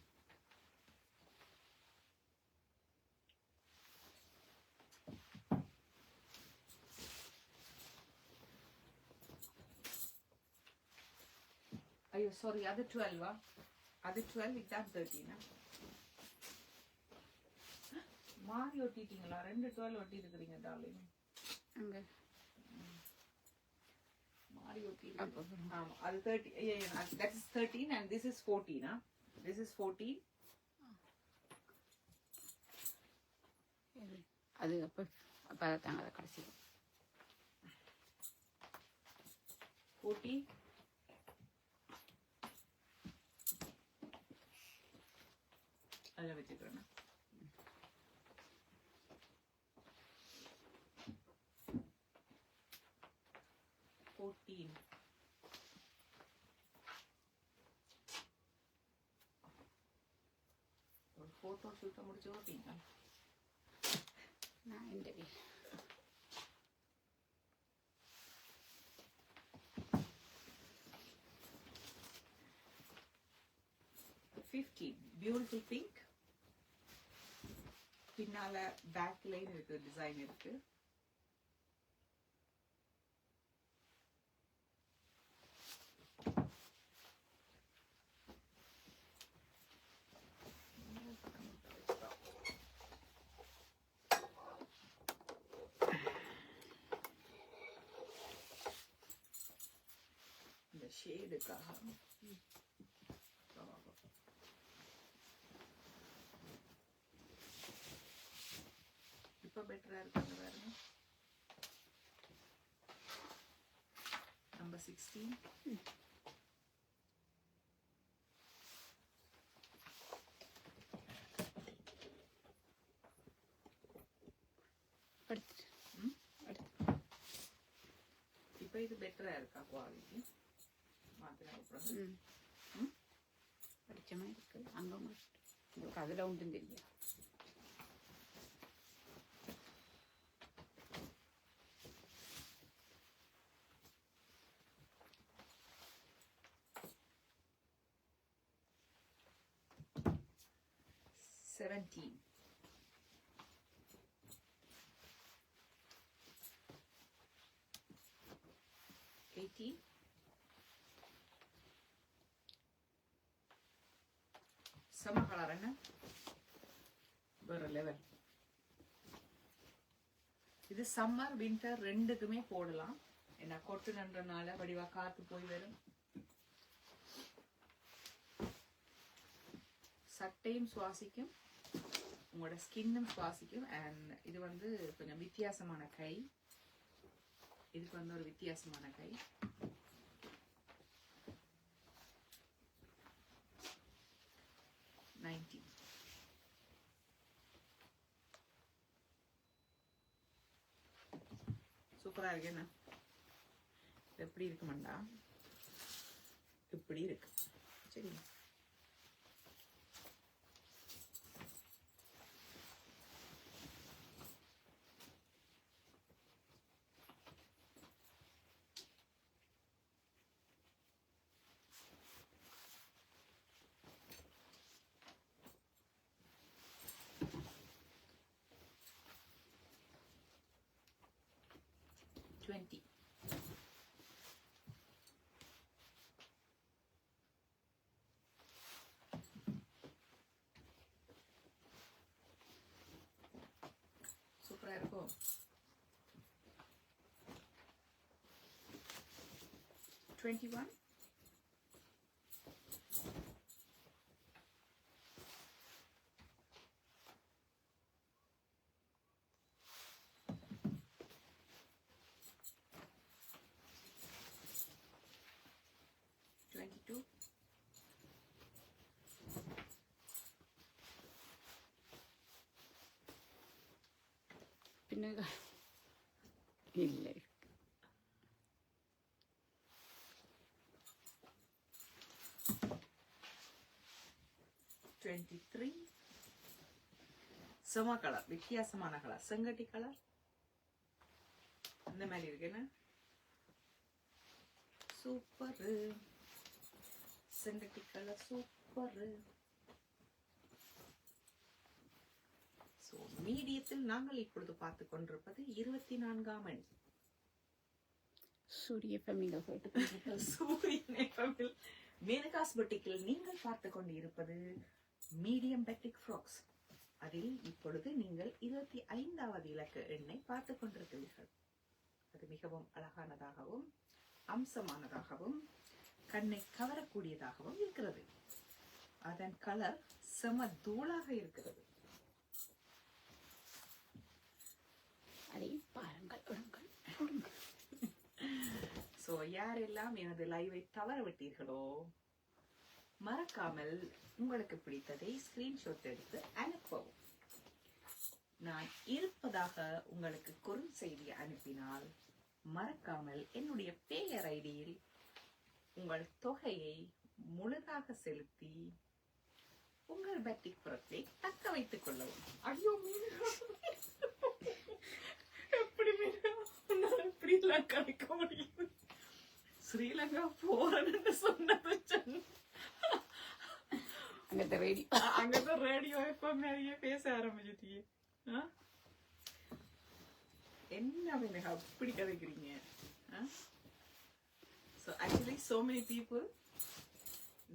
ஐயோ சாரி, அது 12 அது 12, இதான் 13. மாறி ஒட்டிட்டீங்களா? 2 12 ஒட்டி இருக்கிறீங்க டார்லிங். அங்க மாறி ஒட்டி ஆமா, அது 30. that is 13 and this is 14. This is 14. அது அப்ப தாங்க கடைசி 40. அதில் வச்சுக்கிறேன். ஒரு ஃபோட்டோ ஷூட்டை முடிச்சு வைப்பீங்க. நான் இந்த 15 பியூட்டிஃபுல் பிங்க். பின்னால பேக் லைன் இருக்கு, டிசைன் இருக்கு. இந்த ஷேடுக்காக இப்போ பெட்டரா இருக்கு பாருங்க. நம்பர் 16. இப்போ இது பெட்டரா இருக்கா குவாலிட்டி? மாத்திரம் படிச்ச மாதிரி இருக்கு. அங்க உங்களுக்கு அதுல ஒன்றும் தெரியும். $17. $18. செம கலர் என்ன, வேற லெவல். இது சம்மர் வின்டர் ரெண்டுக்குமே போடலாம். என்ன கொட்டு நன்றனால வடிவா காத்து போய் வரும். சட்டையும் சுவாசிக்கும், உங்களோட ஸ்கின்னும் சுவாசிக்கும். அண்ட் இது வந்து கொஞ்சம் வித்தியாசமான கை. இதுக்கு வந்து ஒரு வித்தியாசமான கை. $19. சூப்பரா இருக்கு. என்ன எப்படி இருக்குமாண்டா? இப்படி இருக்கு. சரி, $20. சூப்பரா இருக்கும். $21. $22. பின்ன இல்லை. $23. செம கலர், வித்தியாசமான கலர், செங்கட்டி கலர். இந்த மாதிரி இருக்கு. என்ன சூப்பர், செங்கட்டி கலர் சூப்பர். மீடியத்தில் நாங்கள் இப்பொழுது பார்த்து கொண்டிருப்பது 24ஆம் எண். சூரிய ஃபெமினில் போயிட்டு சூரியன் மேனகாஸ் பொட்டிக்கில் நீங்கள் பார்த்து கொண்டு இருப்பது மீடியம் பெட்டிக் ஃப்ராக்ஸ். அதில் இப்பொழுது நீங்கள் 25வது இலக்க எண்ணை பார்த்து கொண்டிருக்கிறீர்கள். அது மிகவும் அழகானதாகவும் அம்சமானதாகவும் கண்ணை கவரக்கூடியதாகவும் இருக்கிறது. அதன் கலர் செம தூளாக இருக்கிறது. அதை பாருங்கள். சோ யாரெல்லாம் எனது லைவை தவற விட்டீர்களோ மறக்காமல் உங்களுக்கு பிடித்ததை ஸ்கிரீன்ஷாட் எடுத்து அனுப்பவும். நான் இருப்பதாக உங்களுக்கு குறுஞ்செய்தி அனுப்பினால் மறக்காமல் என்னுடைய பேயர் ஐடியில் உங்கள் தொகையை முழுதாக செலுத்தி உங்கள் பெட்டிக் புறத்தை தக்க வைத்துக் கொள்ளவும். ஐயோ எப்படி எப்படி எல்லாம் கிடைக்க முடியும்? ஸ்ரீலங்கா போறேன்னு சொன்னது அங்கதான் ரேடியோ எஃப்எம் நிறைய பேச ஆரம்பிச்சிட்டீங்க. என்ன எனக்கு அப்படி கிடைக்கிறீங்க? So actually so many people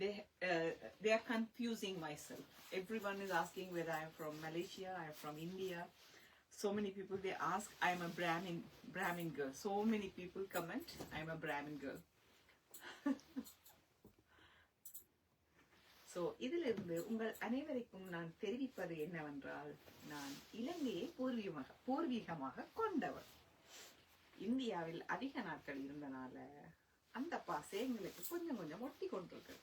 they are confusing myself. Everyone is asking whether I am from Malaysia, I am from India. So many people they ask I am a Brahmin girl. So many people comment I am a Brahmin girl. So இதிலிருந்து உங்கள் அனைவருக்கும் நான் தெரிவிப்பது என்னவென்றால் நான் இலங்கையை பூர்வீகமாக கொண்டவர். இந்தியாவில் அதிக நாட்கள் இருந்தனால அந்த பாசை எங்களுக்கு கொஞ்சம் கொஞ்சம் ஒட்டி கொண்டிருக்கு.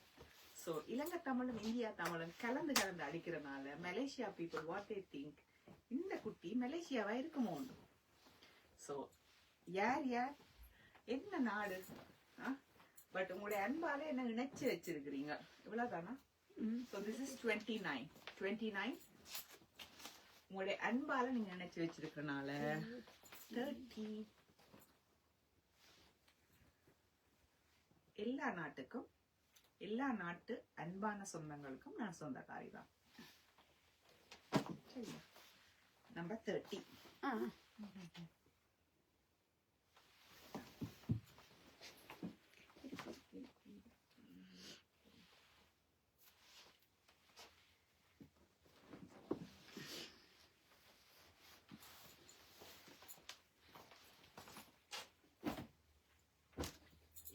சோ இலங்கை தமிழும் இந்தியா தமிழும் கலந்து கலந்து அடிக்கிறதுனால Malaysia people what they think இந்த குட்டி மலேசியாவா இருக்குமோ. சோ யார் யார் என்ன நாடு பட் உங்களுடைய அன்பால என்ன இணைச்சு வச்சிருக்கிறீங்க இவ்வளவுதானா? So this is 29 உங்களுடைய அன்பால நீங்க நினைச்சு வச்சிருக்கனால 30. எல்லா நாட்டுக்கும் எல்லா நாட்டு அன்பான சொந்தங்களுக்கும் நான் சொந்தக்காரி தான். சரியா? நம்பர் 30.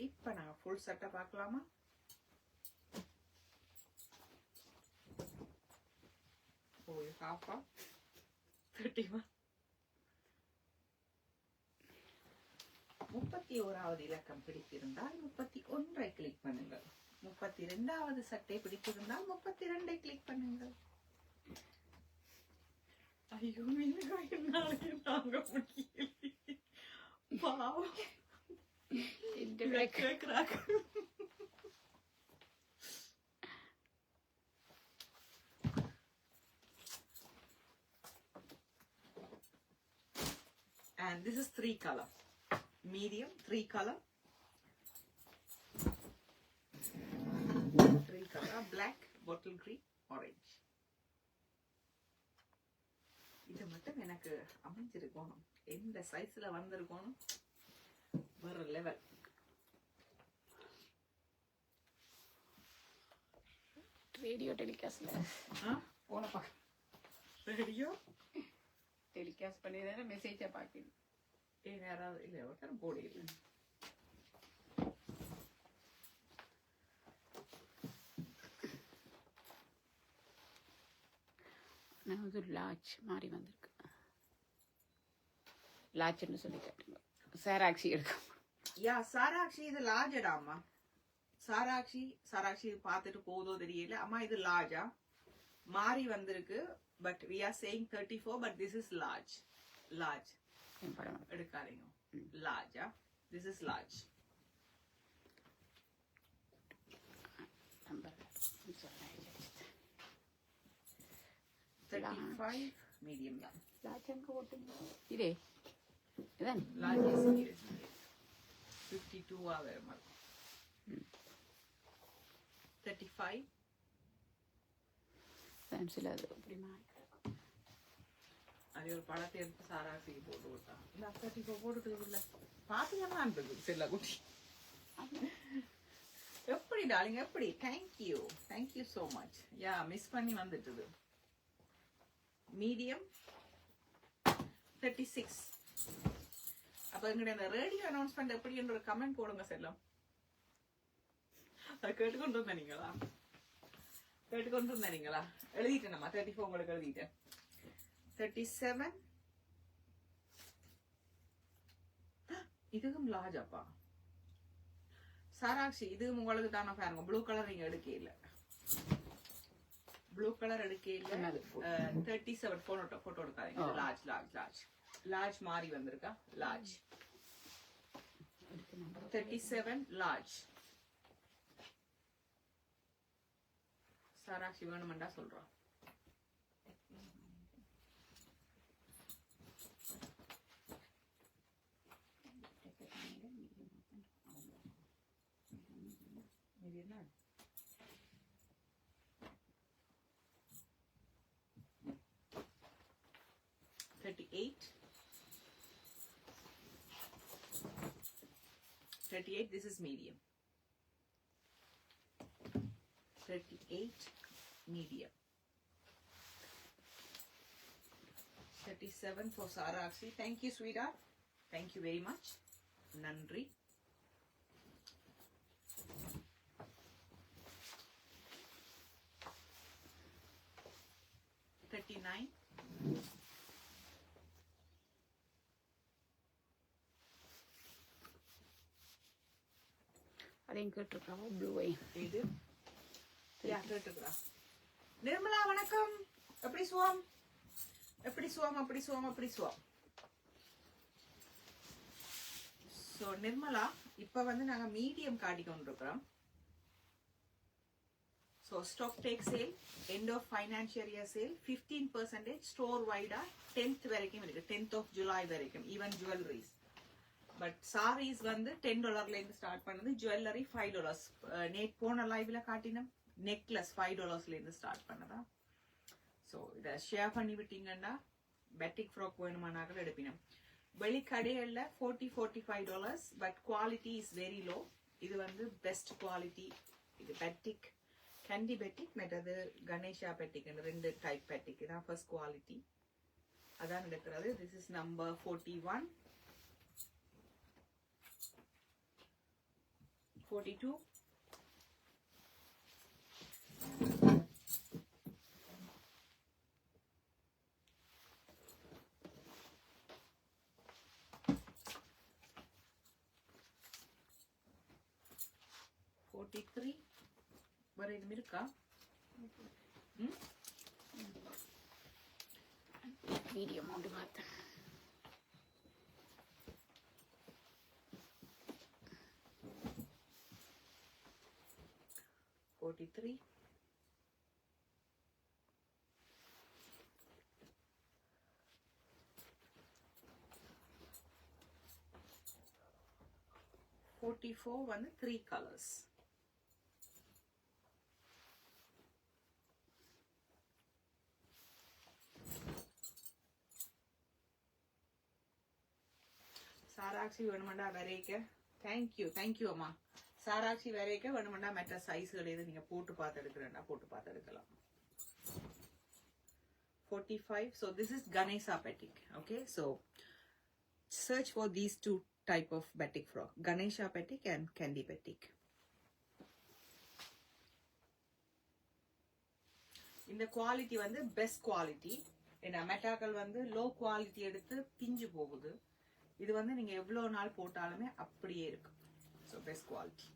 இப்ப நான் ஃபுல் செட்டை பார்க்கலாமா? ஒரு ஹாஃபா 31. 31வது இலக்கம் பிடித்திருந்தால் 31ஐ கிளிக் பண்ணுங்கள். 32வது சட்டை பிடித்திருந்தால் 32ஐ கிளிக் பண்ணுங்கள். ஐயோ என்னாலே தாங்க முடியல. பாவம். And this is 3 color, medium 3 color, 3 color, black, bottle green, orange. இது மட்டும் எனக்கு அமைஞ்சிருக்கணும். எந்த சைஸ்ல வந்திருக்கணும் வேற லெவல். ரேடியோ டெலிகாஸ்ட்ல போன ரேடியோ டெலிகாஸ்ட் பண்ணி மெசேஜை பார்க்கணும். யாராவது இல்லை ஒருத்தரும் போடல. நான் ஒரு லாட்ச் மாதிரி வந்திருக்கு. லாட்ச்னு சொல்லி கேட்டுங்க. சாராக்ஷி இருக்கும். யா சாராக்ஷி இது லார்ஜடாமா. சாராக்ஷி பார்த்துட்டு போதோ தெரியல. அம்மா இது லார்ஜா மாறி வந்திருக்கு. But we are saying 34 but this is large. எடுக்காதீங்க. large. This is large. Number 35 medium தான். large அங்க ஓட்டுங்க. இதே இதான் large is 52 ஆவே மாதிரி. 35 பென்சில் அது அப்படி மாறி அது ஒரு படத்தை எடுத்து சாராசி போட்டு விட்டான். இந்த 34 போட்டுட்டு இல்லை பார்த்தீங்கன்னா செல்ல குட்டி எப்படி ஹாய் டார்லிங், எப்படி? Thank you so much. Yeah, miss பண்ணி வந்துட்டுது. மீடியம் 36. அப்ப எங்களுடைய அந்த ரேடியோ அனௌன்ஸ்மெண்ட் எப்படி என்ற கமெண்ட் போடுங்க செல்லம். அதை கேட்டுக்கொண்டு இருந்தீங்களா? எழுதிட்டேன். நம்ம 34 உங்களுக்கு எழுதிட்டேன். 37. இதுவும் லாஜாப்பா. சாராக்ஷி, இது உங்களுக்கு தானே பாருங்க. ப்ளூ கலர் நீங்க எடுக்க இல்ல. ப்ளூ கலர் எடுக்க இல்ல. 37 போட்டோ எடுக்காதீங்க. லார்ஜ் மாறி வந்திருக்கா. Large 37 large. சாராக்ஷி வேணுமெண்டா சொல்றோம். என்ன 38. 38, this is medium. 38 medium. 37 for Sarakshi. Thank you, sweetheart. Thank you very much. Nandri. 39. 'ப்ளூவை இது யா கேட்டுக்கறா. நிர்மலா வணக்கம். எப்படி சுவாம்? சோ நிர்மலா, இப்ப வந்து நாங்க மீடியம் காட்டி கொண்டிருக்கிறோம். So stock take sale, end of financial year sale, 15% store wide 10th வரைக்கும் இருக்கு. 10th of July வரைக்கும், even jewelries. But sarees வந்து $10 இருந்து ஸ்டார்ட் பண்ணுது. ஜுவல்லரி $5. நேட் போன லைவ்ல காட்டினோம். நெக்லஸ் $5 இருந்து ஸ்டார்ட் பண்ணதா. ஸோ இதை ஷேர் பண்ணி விட்டீங்கன்னா பெட்டிக் ஃப்ராக் வேணுமானாக்கள் எடுப்பினோம். வெளிக்கடையில் $40-45, but quality is very low. இது வந்து பெஸ்ட் குவாலிட்டி. இது பெட்டிக், கேண்டி பெட்டிக், மற்றது கணேஷா பெட்டிக். ரெண்டு டைப் பெட்டிக் தான் ஃபர்ஸ்ட் குவாலிட்டி. அதான் எடுக்கிறது. This is number 41, 42, 43. வேற எதுவும் இருக்கா? மீடியம் ஒன்று பார்த்தேன். 43. 44 வந்து 3 colors. சாராக்ஷி வேணுமெண்டா வரைக்க. தேங்க்யூ அம்மா. சாராக்ஷி வரைக்க வேணுமெண்டா மற்ற சைஸ்கள் எது நீங்க போட்டு பார்த்து எடுக்கிறேன்னா போட்டு பார்த்து எடுக்கலாம். 45. So this is Ganesha batik. Okay, so search for these two type of batik frock, Ganesha batik and candy batik. இந்த குவாலிட்டி வந்து பெஸ்ட் குவாலிட்டி. ஏன்னா மெட்டாக்கள் வந்து லோ குவாலிட்டி எடுத்து பிஞ்சு போகுது. இது வந்து நீங்க எவ்வளவு நாள் போட்டாலுமே அப்படியே இருக்கு. So best quality.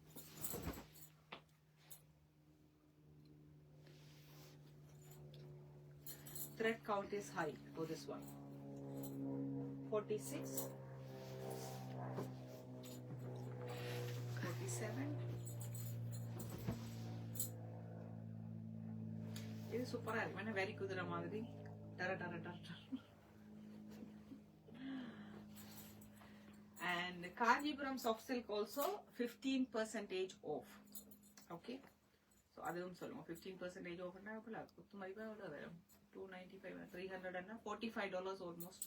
Thread count is high for this one. 46, 47. இது சூப்பரா இருக்கு. என்ன வெரி குதிரை மாதிரி டர டர டர டர. And Kanjipuram soft silk also 15% off. Okay, so adum solunga 15% off na apla kuttu madipa evlo varum 295 300 and $45 almost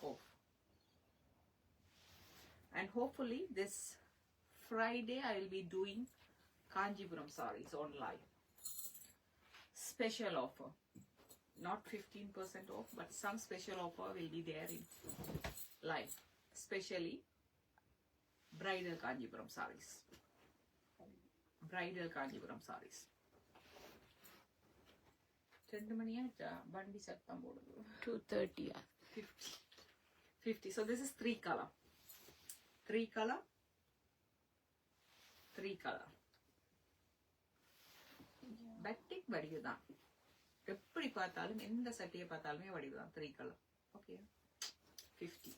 off. And hopefully this Friday I will be doing Kanjipuram sarees on live. Special offer. Not 15% off, but some special offer will be there in live. Especially bridal Kanjipuram sarees. Bridal Kanjipuram sarees. 2 மணியாச்சா வண்டி சத்தம் போடுது 2:30. 50. So this is 3 color. 3 color. 3 color. Batik வடிவு தான். எப்படி பார்த்தாலும் எந்த சட்டையை பார்த்தாலுமே வடிவு தான் 3 color. Okay. 50.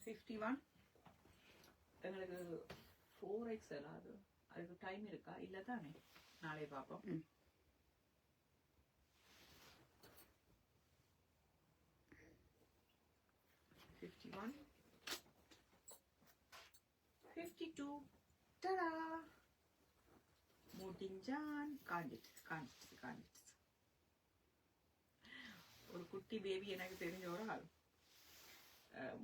51. எங்களுக்கு 4XL அதுக்கு டைம் இருக்கா இல்ல தானே நாளை பாப்போம் 51 52 tada முடிஞ்சான் காஞ்சிட்டு ஒரு குட்டி பேபி எனக்கு தெரிஞ்ச ஒரு ஆள்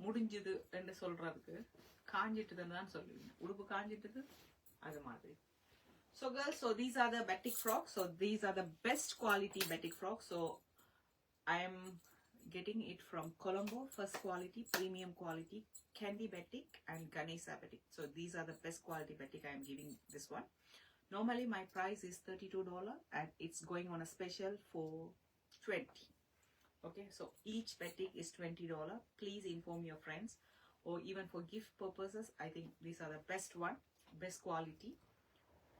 முடிஞ்சது என்று சொல்றதுக்கு காஞ்சிட்டுதுன்னு தான் சொல்லுவீங்க உடுப்பு காஞ்சிட்டுது அது மாதிரி so girls so these are the batik frocks so these are the best quality batik frocks so I am getting it from Colombo first quality premium quality Candy batik and Ganesha batik so these are the best quality batik I am giving this one normally my price is $32 and it's going on a special for $20 okay so each batik is $20 please inform your friends or even for gift purposes I think these are the best quality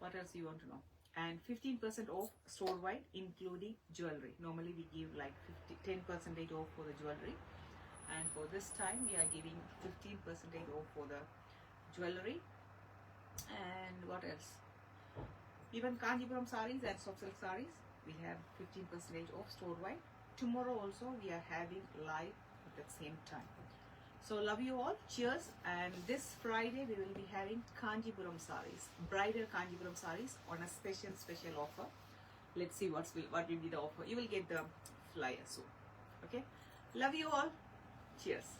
what else you want to know and 15% off store wide including jewelry normally we give like 10% off for the jewelry and for this time we are giving 15% off for the jewelry and what else even Kanjipuram sarees and soft silk sarees we have 15% off store wide tomorrow also we are having live at the same time so love you all cheers and this Friday we will be having Kanjipuram sarees bridal Kanjipuram sarees on a special offer let's see what will be the offer you will get the flyer soon okay love you all cheers